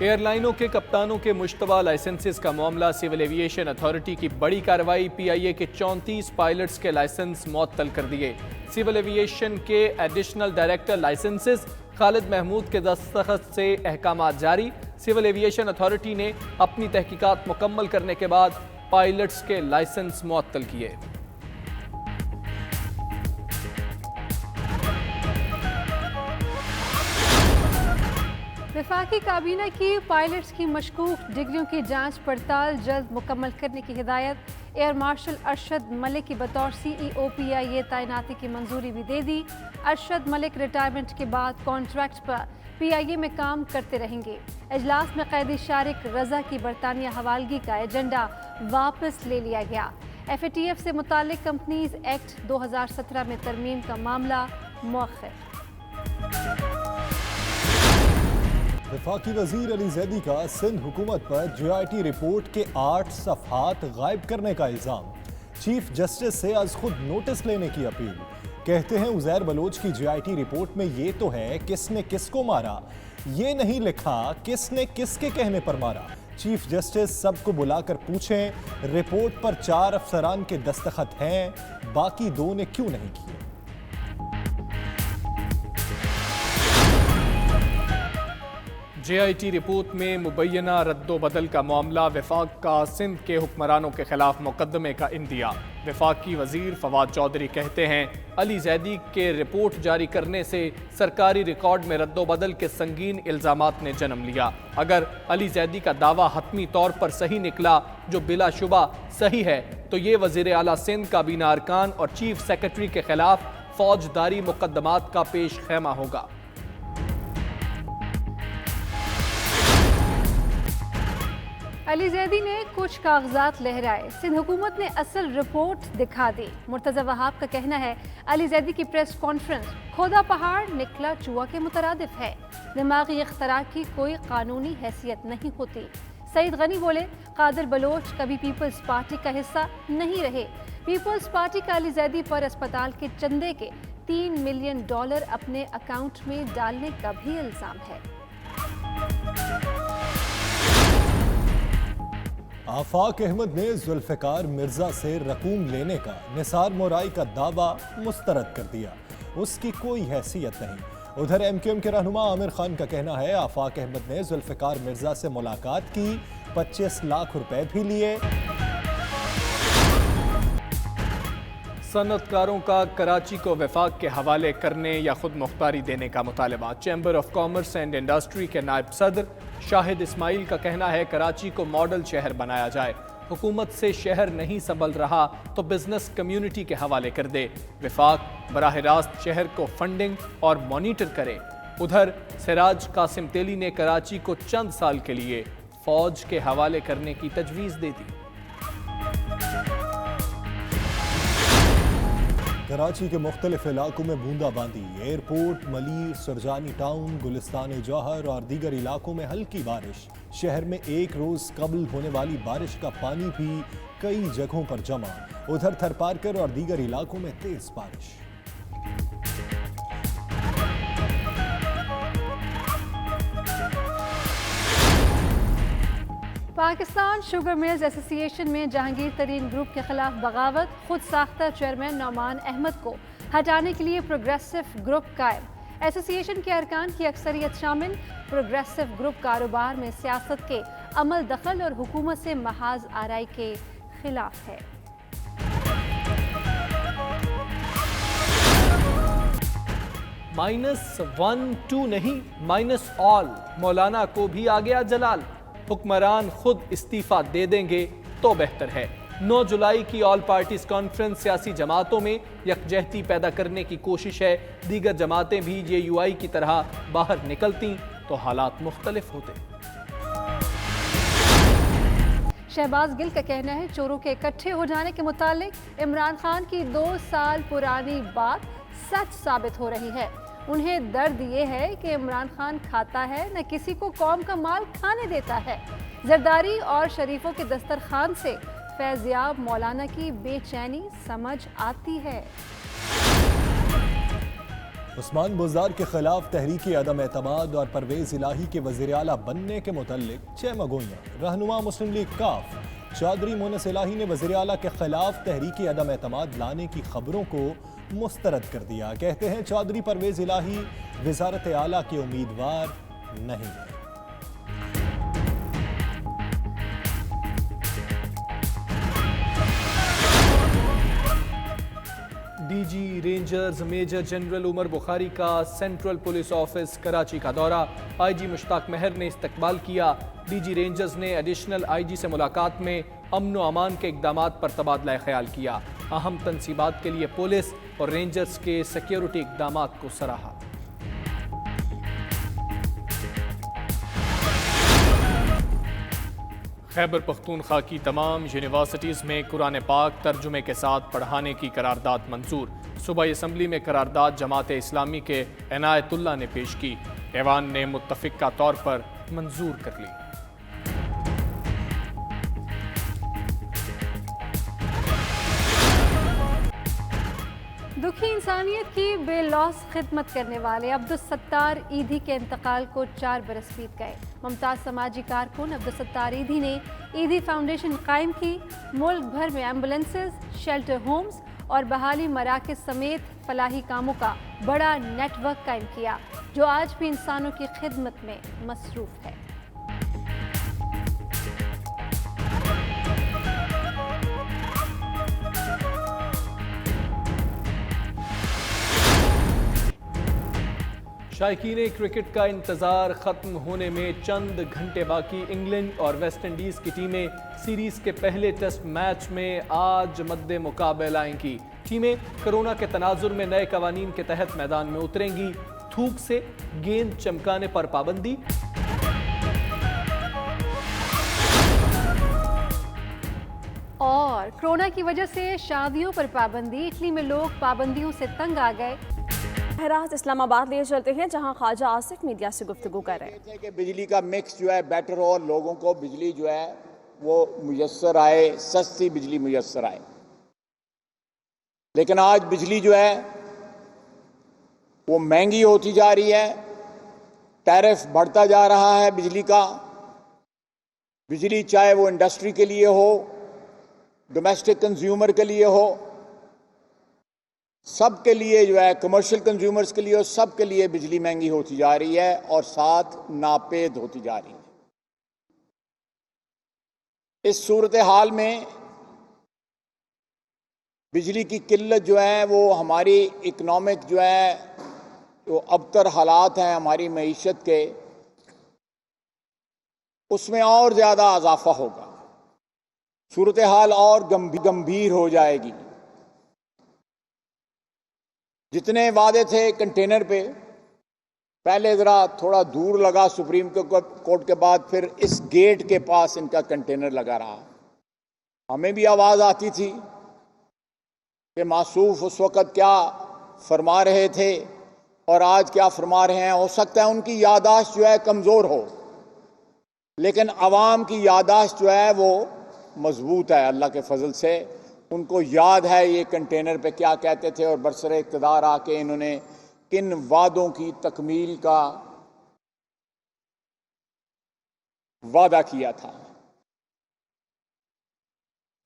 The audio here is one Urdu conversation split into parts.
ایئر لائنوں کے کپتانوں کے مشتبہ لائسنسز کا معاملہ، سول ایویشن اتھارٹی کی بڑی کارروائی، پی آئی اے کے 34 پائلٹس کے لائسنس معطل کر دیے۔ سول ایویشن کے ایڈیشنل ڈائریکٹر لائسنسز خالد محمود کے دستخط سے احکامات جاری۔ سول ایویشن اتھارٹی نے اپنی تحقیقات مکمل کرنے کے بعد پائلٹس کے لائسنس معطل کیے۔ وفاقی کابینہ کی پائلٹس کی مشکوک ڈگریوں کی جانچ پڑتال جلد مکمل کرنے کی ہدایت۔ ایئر مارشل ارشد ملک کی بطور سی ای او پی آئی اے تعیناتی کی منظوری بھی دے دی۔ ارشد ملک ریٹائرمنٹ کے بعد کانٹریکٹ پر پی آئی اے میں کام کرتے رہیں گے۔ اجلاس میں قیدی شارک رضا کی برطانیہ حوالگی کا ایجنڈا واپس لے لیا گیا۔ ایف اے ٹی ایف سے متعلق کمپنیز ایکٹ 2017 میں ترمیم کا معاملہ مؤخر۔ وفاقی وزیر علی زیدی کا سندھ حکومت پر جے آئی ٹی رپورٹ کے 8 صفحات غائب کرنے کا الزام، چیف جسٹس سے از خود نوٹس لینے کی اپیل۔ کہتے ہیں عزیر بلوچ کی جے آئی ٹی رپورٹ میں یہ تو ہے کس نے کس کو مارا، یہ نہیں لکھا کس نے کس کے کہنے پر مارا۔ چیف جسٹس سب کو بلا کر پوچھیں رپورٹ پر 4 افسران کے دستخط ہیں، باقی 2 نے کیوں نہیں کیے۔ جے آئی ٹی رپورٹ میں مبینہ رد و بدل کا معاملہ، وفاق کا سندھ کے حکمرانوں کے خلاف مقدمے کا اندیا۔ وفاقی وزیر فواد چودھری کہتے ہیں علی زیدی کے رپورٹ جاری کرنے سے سرکاری ریکارڈ میں رد و بدل کے سنگین الزامات نے جنم لیا۔ اگر علی زیدی کا دعویٰ حتمی طور پر صحیح نکلا، جو بلا شبہ صحیح ہے، تو یہ وزیر اعلیٰ سندھ، کابینہ ارکان اور چیف سیکرٹری کے خلاف فوجداری مقدمات کا پیش خیمہ ہوگا۔ علی زیدی نے کچھ کاغذات لہرائے، سندھ حکومت نے اصل رپورٹ دکھا دی۔ مرتضی وہاب کا کہنا ہے علی زیدی کی پریس کانفرنس کھودا پہاڑ نکلا چوہا کے مترادف ہے، دماغی اختراع کی کوئی قانونی حیثیت نہیں ہوتی۔ سعید غنی بولے قادر بلوچ کبھی پیپلز پارٹی کا حصہ نہیں رہے۔ پیپلز پارٹی کا علی زیدی پر اسپتال کے چندے کے $3 ملین اپنے اکاؤنٹ میں ڈالنے کا بھی الزام ہے۔ آفاق احمد نے ذوالفقار مرزا سے رقوم لینے کا نثار مورائی کا دعویٰ مسترد کر دیا، اس کی کوئی حیثیت نہیں۔ ادھر ایم کیو ایم کے رہنما عامر خان کا کہنا ہے آفاق احمد نے ذوالفقار مرزا سے ملاقات کی، 25 لاکھ روپے بھی لیے۔ صنعت کاروں کا کراچی کو وفاق کے حوالے کرنے یا خود مختاری دینے کا مطالبہ، chamber of commerce and industry کے نائب صدر شاہد اسماعیل کا کہنا ہے کراچی کو ماڈل شہر بنایا جائے، حکومت سے شہر نہیں سنبھل رہا تو بزنس کمیونٹی کے حوالے کر دے، وفاق براہ راست شہر کو فنڈنگ اور مانیٹر کرے۔ ادھر سراج قاسم تیلی نے کراچی کو چند سال کے لیے فوج کے حوالے کرنے کی تجویز دے دی۔ کراچی کے مختلف علاقوں میں بوندا باندی، ایئرپورٹ، ملیر، سرجانی ٹاؤن، گلستان جوہر اور دیگر علاقوں میں ہلکی بارش۔ شہر میں ایک روز قبل ہونے والی بارش کا پانی بھی کئی جگہوں پر جمع۔ ادھر تھر پارکر اور دیگر علاقوں میں تیز بارش۔ پاکستان شوگر ملز ایسوسی ایشن میں جہانگیر ترین گروپ کے خلاف بغاوت، خود ساختہ چیئرمین نعمان احمد کو ہٹانے کے لیے پروگریسو گروپ قائم۔ ایسوسی ایشن کے ارکان کی اکثریت شامل پروگریسو گروپ کاروبار میں سیاست کے عمل دخل اور حکومت سے محاذ آرائی کے خلاف ہے۔ -1-2 نہیں -all، مولانا کو بھی آ گیا جلال، حکمران خود استعفیٰ دے دیں گے تو بہتر ہے۔ 9 جولائی کی آل پارٹیز کانفرنس سیاسی جماعتوں میں یکجہتی پیدا کرنے کی کوشش ہے، دیگر جماعتیں بھی جے یو آئی کی طرح باہر نکلتی تو حالات مختلف ہوتے۔ شہباز گل کا کہنا ہے چوروں کے اکٹھے ہو جانے کے متعلق عمران خان کی 2 سال پرانی بات سچ ثابت ہو رہی ہے۔ انہیں درد یہ ہے کہ عمران خان کھاتا ہے نہ کسی کو قوم کا مال کھانے دیتا ہے۔ زرداری اور شریفوں کے دسترخوان سے فیضیاب مولانا کی بے چینی سمجھ آتی ہے۔ عثمان بزدار کے خلاف تحریک عدم اعتماد اور پرویز الہی کے وزیر اعلیٰ بننے کے متعلق 6 مگوئیاں۔ رہنما مسلم لیگ کاف چودھری مونس الہی نے وزیر اعلیٰ کے خلاف تحریک عدم اعتماد لانے کی خبروں کو مسترد کر دیا۔ کہتے ہیں چودھری پرویز الہی وزارت اعلیٰ کے امیدوار نہیں ہیں۔ D G Rangers Major General Umar Bukhari کا سینٹرل پولیس آفس کراچی کا دورہ، آئی جی مشتاق مہر نے استقبال کیا۔ ڈی جی رینجرز نے ایڈیشنل آئی جی سے ملاقات میں امن و امان کے اقدامات پر تبادلہ خیال کیا۔ اہم تنصیبات کے لیے پولیس اور رینجرز کے سیکیورٹی اقدامات کو سراہا۔ خیبر پختونخوا کی تمام یونیورسٹیز میں قرآن پاک ترجمے کے ساتھ پڑھانے کی قرارداد منظور۔ صوبائی اسمبلی میں قرارداد جماعت اسلامی کے عنایت اللہ نے پیش کی، ایوان نے متفقہ طور پر منظور کر لی۔ دکھی انسانیت کی بے لوث خدمت کرنے والے عبدالستار ایدھی کے انتقال کو 4 برس بیت گئے۔ ممتاز سماجی کارکن عبدالستار ایدھی نے ایدھی فاؤنڈیشن قائم کی۔ ملک بھر میں ایمبولینسز، شیلٹر ہومز اور بحالی مراکز سمیت فلاحی کاموں کا بڑا نیٹ ورک قائم کیا، جو آج بھی انسانوں کی خدمت میں مصروف ہے۔ شائقین کرکٹ کا انتظار ختم ہونے میں چند گھنٹے باقی۔ انگلینڈ اور ویسٹ انڈیز کی ٹیمیں سیریز کے پہلے ٹیسٹ میچ میں آج مد مقابل آئیں گی۔ ٹیمیں کرونا کے تناظر میں نئے قوانین کے تحت میدان میں اتریں گی۔ تھوک سے گیند چمکانے پر پابندی، اور کرونا کی وجہ سے شادیوں پر پابندی۔ اٹلی میں لوگ پابندیوں سے تنگ آ گئے۔ بہرحال اسلام آباد لے چلتے ہیں، جہاں خواجہ آصف میڈیا سے گفتگو کر رہے ہیں کہ بجلی کا مکس جو ہے بیٹر ہو اور لوگوں کو بجلی جو ہے وہ میسر آئے، سستی بجلی میسر آئے۔ لیکن آج بجلی جو ہے وہ مہنگی ہوتی جا رہی ہے، ٹیرف بڑھتا جا رہا ہے بجلی کا۔ بجلی چاہے وہ انڈسٹری کے لیے ہو، ڈومیسٹک کنزیومر کے لیے ہو، سب کے لیے جو ہے، کمرشل کنزیومرز کے لیے ہو، سب کے لیے بجلی مہنگی ہوتی جا رہی ہے اور ساتھ ناپید ہوتی جا رہی ہے۔ اس صورتحال میں بجلی کی قلت جو ہے وہ ہماری اکنامک جو ہے جو ابتر حالات ہیں ہماری معیشت کے، اس میں اور زیادہ اضافہ ہوگا، صورتحال اور گمبھیر ہو جائے گی۔ جتنے وعدے تھے کنٹینر پہ، پہلے ذرا تھوڑا دور لگا سپریم کورٹ کے بعد، پھر اس گیٹ کے پاس ان کا کنٹینر لگا رہا۔ ہمیں بھی آواز آتی تھی کہ معصوف اس وقت کیا فرما رہے تھے اور آج کیا فرما رہے ہیں۔ ہو سکتا ہے ان کی یادداشت جو ہے کمزور ہو، لیکن عوام کی یادداشت جو ہے وہ مضبوط ہے اللہ کے فضل سے۔ ان کو یاد ہے یہ کنٹینر پہ کیا کہتے تھے اور برسر اقتدار آ کے انہوں نے کن وعدوں کی تکمیل کا وعدہ کیا تھا۔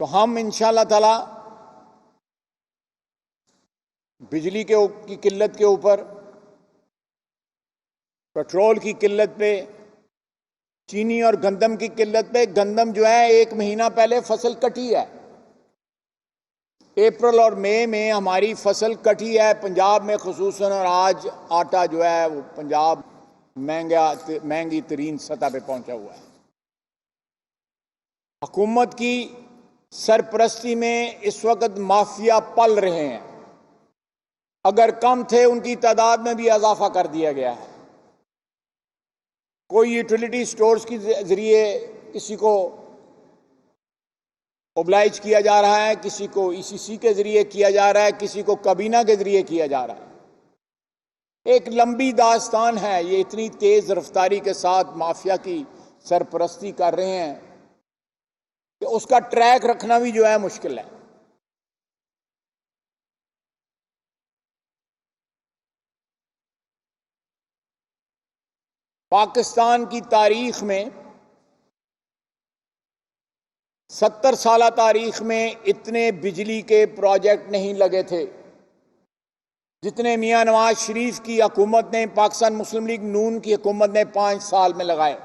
تو ہم انشاءاللہ تعالی بجلی کی قلت کے اوپر، پیٹرول کی قلت پہ، چینی اور گندم کی قلت پہ، گندم جو ہے 1 مہینہ پہلے فصل کٹی ہے، اپریل اور مئی میں ہماری فصل کٹی ہے پنجاب میں خصوصاً، اور آج آٹا جو ہے وہ پنجاب مہنگی ترین سطح پہ پہنچا ہوا ہے۔ حکومت کی سرپرستی میں اس وقت مافیا پل رہے ہیں، اگر کم تھے ان کی تعداد میں بھی اضافہ کر دیا گیا ہے۔ کوئی یوٹیلیٹی سٹورز کے ذریعے کسی کو اوبلائج کیا جا رہا ہے، کسی کو ای سی سی کے ذریعے کیا جا رہا ہے، کسی کو کابینہ کے ذریعے کیا جا رہا ہے۔ ایک لمبی داستان ہے، یہ اتنی تیز رفتاری کے ساتھ مافیا کی سرپرستی کر رہے ہیں کہ اس کا ٹریک رکھنا بھی جو ہے مشکل ہے۔ پاکستان کی تاریخ میں 70 سالہ تاریخ میں اتنے بجلی کے پروجیکٹ نہیں لگے تھے جتنے میاں نواز شریف کی حکومت نے، پاکستان مسلم لیگ نون کی حکومت نے 5 سال میں لگائے۔